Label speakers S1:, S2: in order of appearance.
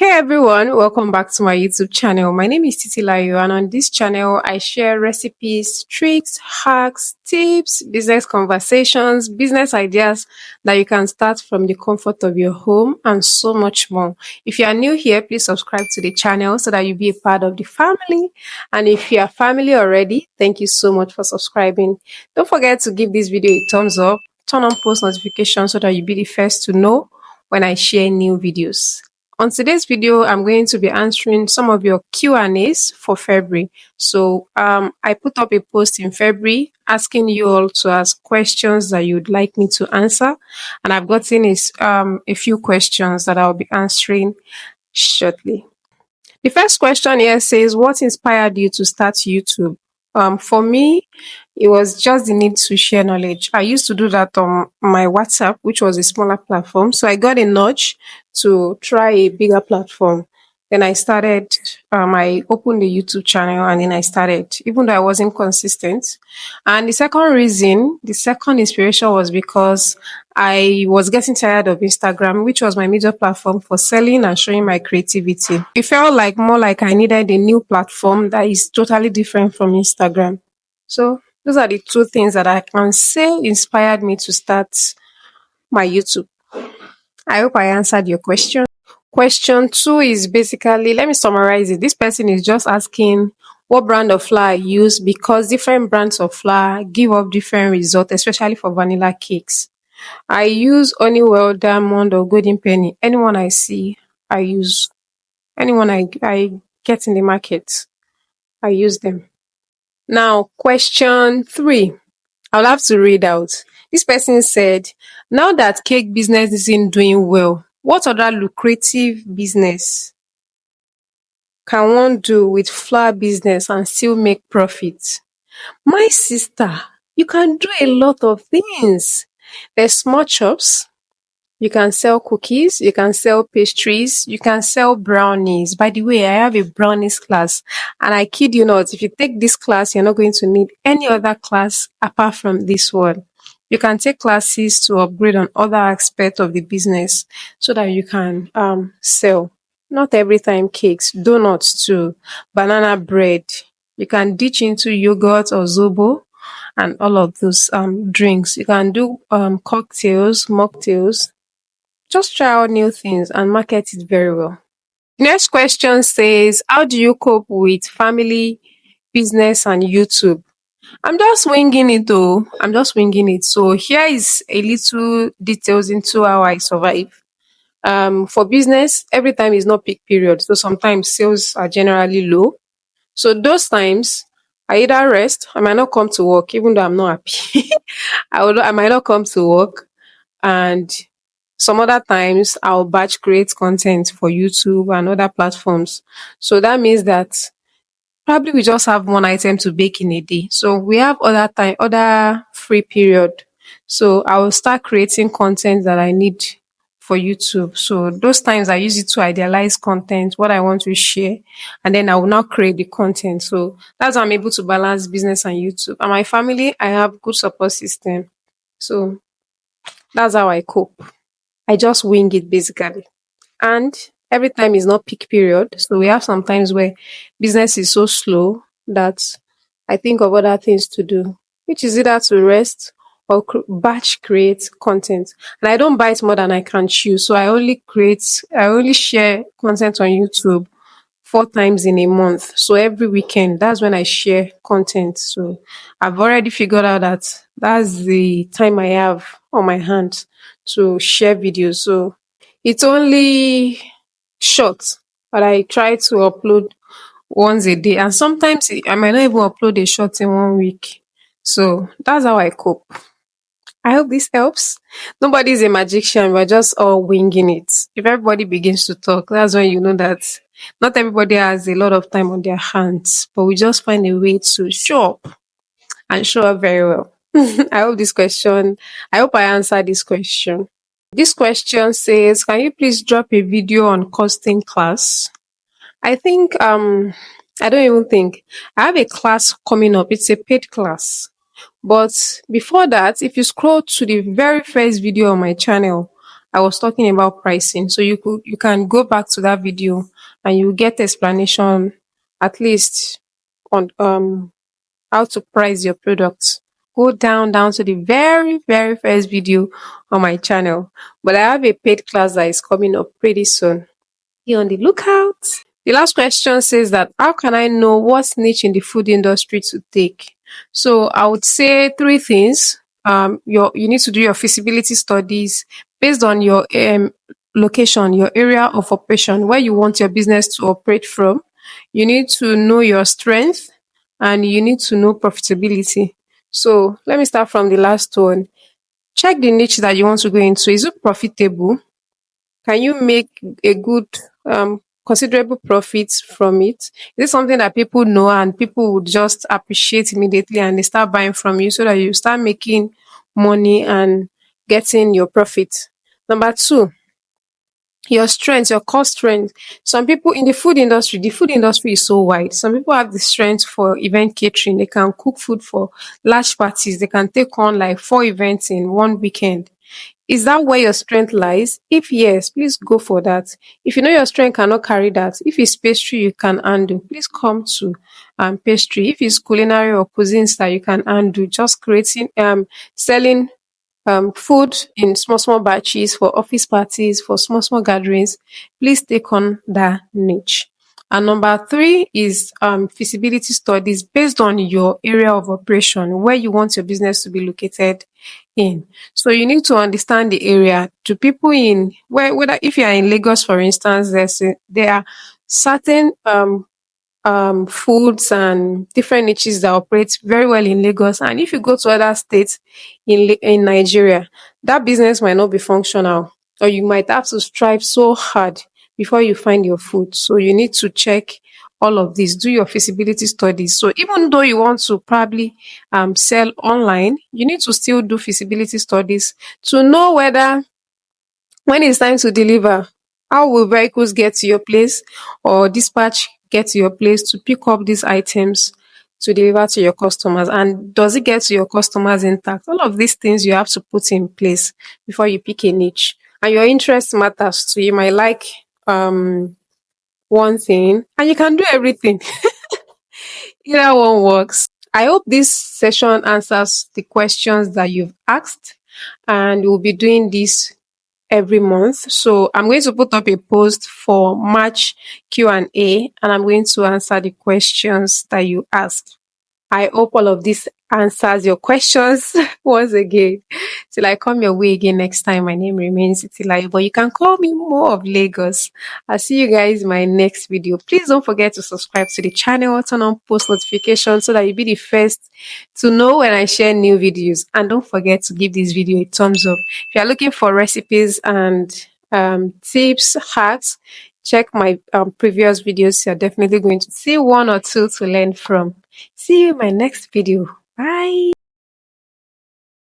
S1: Hey everyone, welcome back to my YouTube channel. My name is Titi Layo, and on this channel I share recipes, tricks, hacks, tips, business conversations, business ideas that you can start from the comfort of your home and so much more. If you are new here, please subscribe to the channel so that you be a part of the family. And if you are family already, thank you so much for subscribing. Don't forget to give this video a thumbs up, turn on post notifications so that you be the first to know when I share new videos. On today's video, I'm going to be answering some of your Q&As for February. So I put up a post in February asking you all to ask questions that you'd like me to answer. And I've gotten a few questions that I'll be answering shortly. The first question here says, what inspired you to start YouTube? For me, it was just the need to share knowledge. I used to do that on my WhatsApp, which was a smaller platform. So I got a nudge to try a bigger platform. Then I opened the YouTube channel and then I started, even though I wasn't consistent. And the second inspiration was because I was getting tired of Instagram, which was my major platform for selling and showing my creativity. It felt like more like I needed a new platform that is totally different from Instagram. So those are the two things that I can say inspired me to start my YouTube. I hope I answered your question. Question two is basically, let me summarize it. This person is just asking what brand of flour I use because different brands of flour give up different results, especially for vanilla cakes. I use Honeywell, Diamond, or Golden Penny. Anyone I see, I use. Anyone I get in the market, I use them. Now, question three. I'll have to read out. This person said, now that cake business isn't doing well, what other lucrative business can one do with flour business and still make profit? My sister, you can do a lot of things. There's small shops. You can sell cookies, you can sell pastries, you can sell brownies. By the way, I have a brownies class, and I kid you not, if you take this class, you're not going to need any other class apart from this one. You can take classes to upgrade on other aspects of the business so that you can sell. Not every time cakes, donuts too, banana bread. You can ditch into yogurt or zobo and all of those drinks. You can do cocktails, mocktails. Just try out new things and market it very well. Next question says, how do you cope with family, business, and YouTube? I'm just winging it though. I'm just winging it. So here is a little details into how I survive. For business, every time is not peak period. So sometimes sales are generally low. So those times I either rest, I might not come to work, even though I'm not happy. I might not come to work, and some other times I'll batch create content for YouTube and other platforms. So that means that probably we just have one item to bake in a day. So we have other free period. So I will start creating content that I need for YouTube. So those times I use it to idealize content, what I want to share, and then I will now create the content. So that's how I'm able to balance business and YouTube. And my family, I have good support system. So that's how I cope. I just wing it basically. And every time is not peak period. So we have some times where business is so slow that I think of other things to do, which is either to rest or batch create content. And I don't bite more than I can chew. So I only share content on YouTube 4 times in a month. So every weekend, that's when I share content. So I've already figured out that that's the time I have on my hands to share videos. So it's only short, but I try to upload once a day. And sometimes I might not even upload a short in 1 week. So that's how I cope. I hope this helps. Nobody's a magician. We're just all winging it. If everybody begins to talk, that's when you know that not everybody has a lot of time on their hands, but we just find a way to show up and show up very well. I hope I answered this question. This question says, can you please drop a video on costing class? I think I don't even think I have a class coming up. It's a paid class. But before that, if you scroll to the very first video on my channel, I was talking about pricing. So you can go back to that video and you get explanation at least on how to price your products. Go down to the very first video on my channel. But I have a paid class that is coming up pretty soon. Be on the lookout. The last question says that how can I know what niche in the food industry to take? So I would say three things. You need to do your feasibility studies based on your location, your area of operation, where you want your business to operate from. You need to know your strength and you need to know profitability. So let me start from the last one. Check the niche that you want to go into. Is it profitable? Can you make a good, considerable profits from it? Is it something that people know and people would just appreciate immediately and they start buying from you so that you start making money and getting your profit? Number two, your strength, your core strength. Some people in the food industry is so wide. Some people have the strength for event catering. They can cook food for large parties. They can take on like 4 events in one weekend. Is that where your strength lies? If yes, please go for that. If you know your strength cannot carry that, if it's pastry you can handle, please come to pastry. If it's culinary or cuisines that you can handle, just creating selling food in small batches for office parties, for small gatherings, please take on that niche. And number three is feasibility studies based on your area of operation, where you want your business to be located in. So you need to understand the area. To people in where whether if you are in Lagos, for instance, there are certain foods and different niches that operate very well in Lagos. And if you go to other states in Nigeria, that business might not be functional, or you might have to strive so hard before you find your food. So you need to check all of this, do your feasibility studies. So even though you want to probably sell online, you need to still do feasibility studies to know whether when it's time to deliver, how will vehicles get to your place or dispatch get to your place to pick up these items to deliver to your customers? And does it get to your customers intact? All of these things you have to put in place before you pick a niche. And your interest matters too. You might like one thing and you can do everything. Either one works. I hope this session answers the questions that you've asked, and we'll be doing this every month. So I'm going to put up a post for March Q&A and I'm going to answer the questions that you asked. I hope all of this answers your questions once again. Till I come your way again next time, my name remains Itilayo, but you can call me more of Lagos. I'll see you guys in my next video. Please don't forget to subscribe to the channel, turn on post notifications so that you'll be the first to know when I share new videos. And don't forget to give this video a thumbs up. If you're looking for recipes and tips, hacks, check my previous videos. You're definitely going to see one or two to learn from. See you in my next video. Bye.